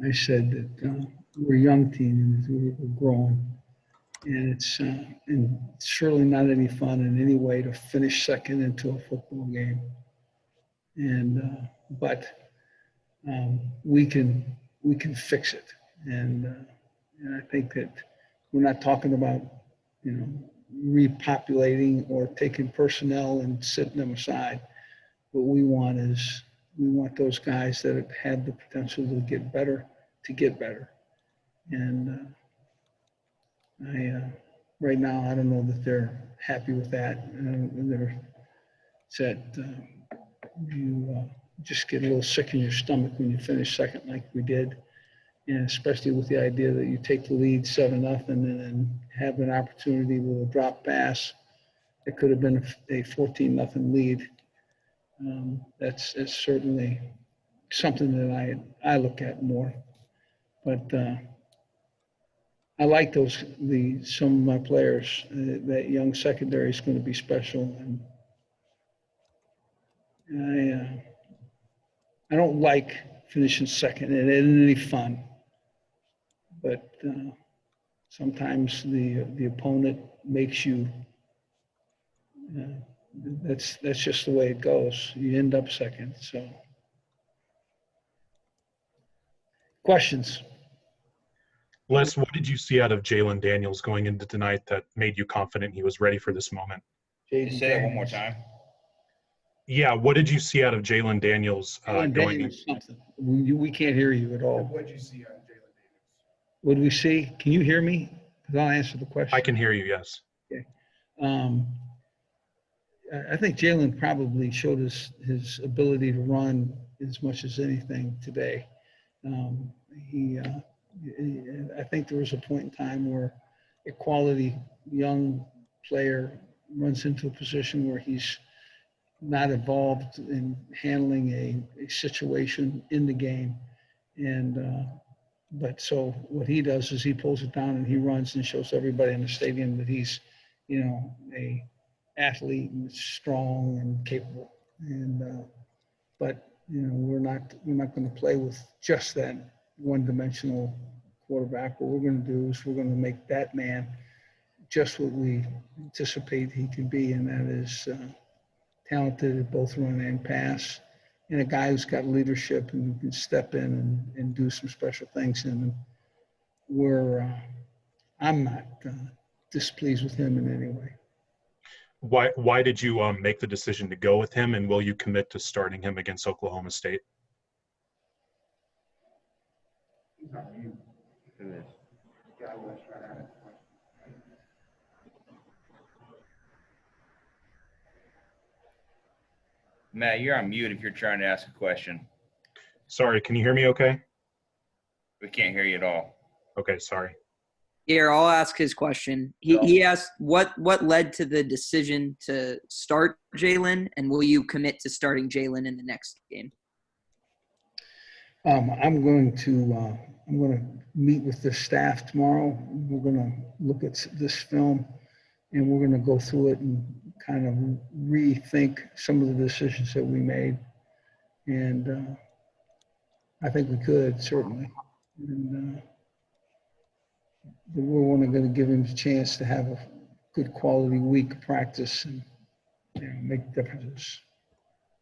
I said that we're a young team and we're growing. And and it's surely not any fun in any way to finish second into a football game. But we can fix it. And I think that we're not talking about, repopulating or taking personnel and setting them aside. What we want is we want those guys that have had the potential to get better. And right now, I don't know that they're happy with that. They're said you just get a little sick in your stomach when you finish second like we did. And especially with the idea that you take the lead 7-0 and then have an opportunity with a drop pass. It could have been a 14-0 lead. That's certainly something that I look at more. But I like some of my players. That young secondary is going to be special, and I don't like finishing second. It isn't any fun, but sometimes the opponent makes you. That's just the way it goes. You end up second. So, questions? Les, what did you see out of Jalen Daniels going into tonight that made you confident he was ready for this moment? Can you say that one more time? Yeah, what did you see out of Jalen Daniels going in? Something. We can't hear you at all. What did you see out of Jalen Daniels? What did we see? Can you hear me? Because I'll answer the question. I can hear you, yes. Okay. I think Jalen probably showed his ability to run as much as anything today. I think there was a point in time where a quality young player runs into a position where he's not involved in handling a situation in the game. But so what he does is he pulls it down and he runs and shows everybody in the stadium that he's, a athlete and strong and capable. But we're not going to play with just that one-dimensional quarterback. What we're going to do is we're going to make that man just what we anticipate he can be, and that is talented at both run and pass, and a guy who's got leadership and can step in and do some special things. And I'm not displeased with him in any way. Why did you make the decision to go with him, and will you commit to starting him against Oklahoma State? Matt, you're on mute if you're trying to ask a question. Sorry, can you hear me okay? We can't hear you at all. Okay, sorry. Here, I'll ask his question. He asked what led to the decision to start Jalen, and will you commit to starting Jalen in the next game? I'm going to meet with the staff tomorrow. We're going to look at this film, and we're going to go through it and kind of rethink some of the decisions that we made. And I think we could, certainly. And we're only going to give him a chance to have a good quality week of practice and make differences.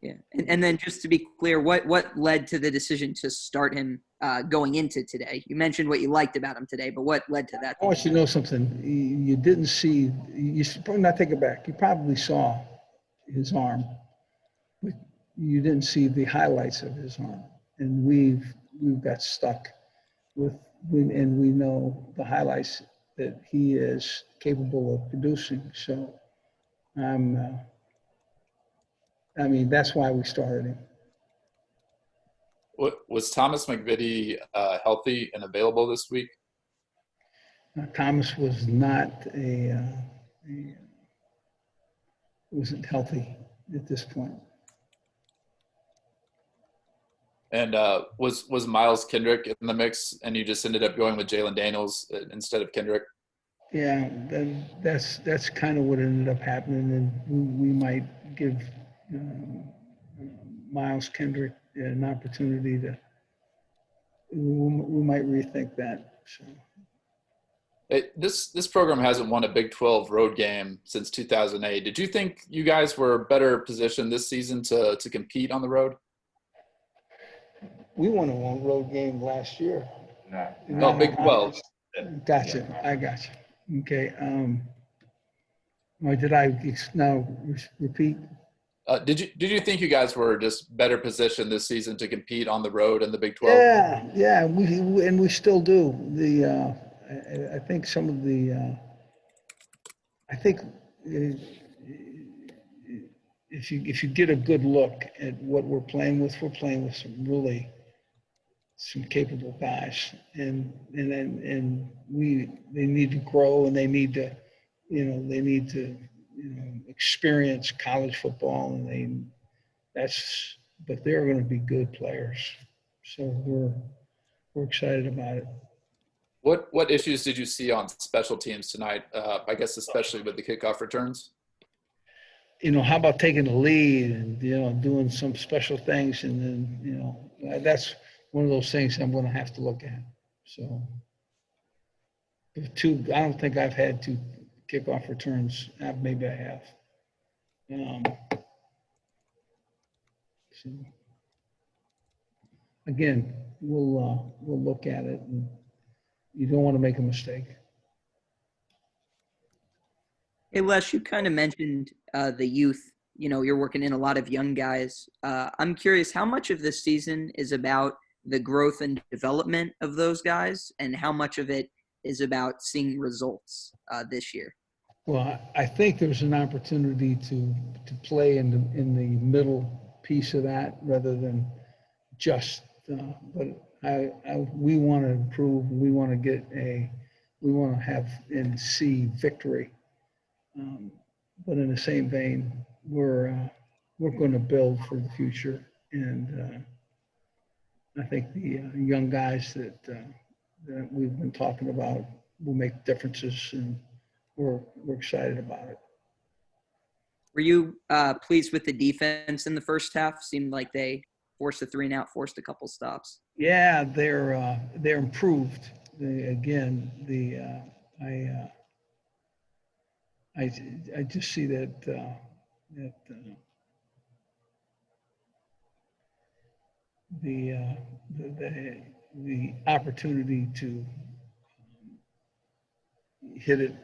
Yeah, and then just to be clear, what led to the decision to start him going into today? You mentioned what you liked about him today, but what led to that? I want you to know something. You didn't see. You should probably not take it back. You probably saw his arm, but you didn't see the highlights of his arm. And we've got stuck with, and we know the highlights that he is capable of producing. So that's why we started him. Was Thomas McVitie healthy and available this week? Thomas was not wasn't healthy at this point. And was Miles Kendrick in the mix, and you just ended up going with Jalen Daniels instead of Kendrick? Yeah, then that's kind of what ended up happening, and we might give Miles Kendrick an opportunity to we might rethink that. So. This program hasn't won a Big 12 road game since 2008. Did you think you guys were better positioned this season to compete on the road? We won a one road game last year. No, Big 12. Gotcha. I gotcha. Okay. Or did I now repeat? Did you think you guys were just better positioned this season to compete on the road in the Big 12? Yeah. We still do. I think some of the. I think if you get a good look at what we're playing with some capable guys, and they need to grow, and they need to experience college football, and but they're going to be good players, so we're excited about it. What issues did you see on special teams tonight? I guess especially with the kickoff returns. How about taking the lead and doing some special things, and then that's one of those things I'm going to have to look at. So, I don't think I've had two kickoff returns. Maybe I have. So, again, we'll look at it, and you don't want to make a mistake. Hey, Les, you kind of mentioned the youth. You're working in a lot of young guys. I'm curious, how much of this season is about the growth and development of those guys, and how much of it is about seeing results this year? Well, I think there's an opportunity to play in the middle piece of that rather than just. But we want to improve. We want to have and see victory. But in the same vein, we're going to build for the future, and I think the young guys that we've been talking about will make differences, and we're excited about it. Were you pleased with the defense in the first half? Seemed like they forced a 3-and-out, forced a couple stops. Yeah, they're improved. I just see that the opportunity to hit it,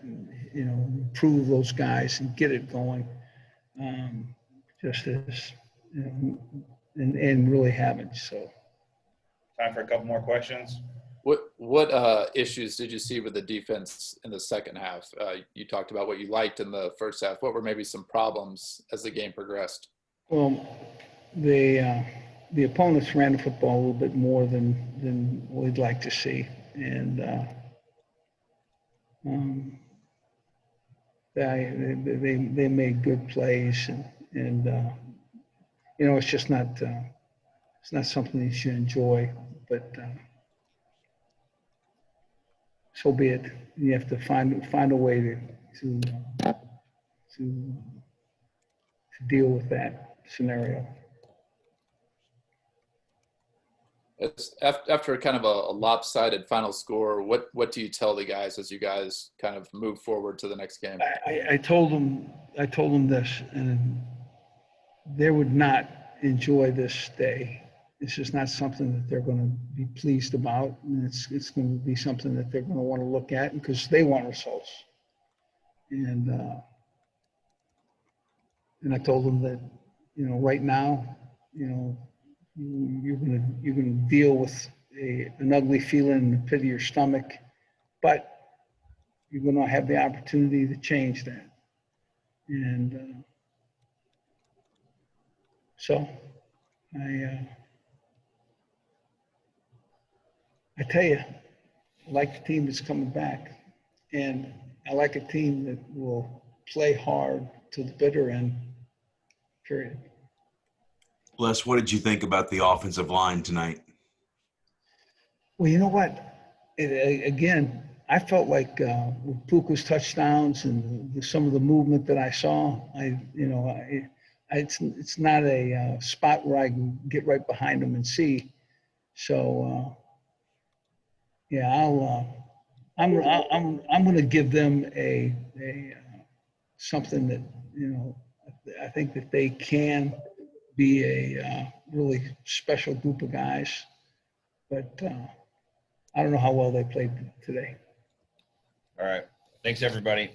improve those guys and get it going, just as and really haven't. So, Time for a couple more questions. What issues did you see with the defense in the second half? You talked about what you liked in the first half. What were maybe some problems as the game progressed? Well, the opponents ran the football a little bit more than we'd like to see, and they made good plays, and it's just not it's not something you should enjoy, but so be it. You have to find a way to deal with that scenario. After kind of a lopsided final score, what do you tell the guys as you guys kind of move forward to the next game? I told them this, and they would not enjoy this day. This is not something that they're going to be pleased about, and it's going to be something that they're going to want to look at because they want results. And I told them that right now you're going to deal with an ugly feeling in the pit of your stomach, but you're going to have the opportunity to change that. And so I tell you, I like the team that's coming back, and I like a team that will play hard to the bitter end, period. Les, what did you think about the offensive line tonight? Well, you know what? Again, I felt like with Puka's touchdowns and some of the movement that I saw, it's not a spot where I can get right behind him and see. So yeah, I'm going to give them something that, you know, I think that they can be a really special group of guys, but I don't know how well they played today. All right. Thanks, everybody.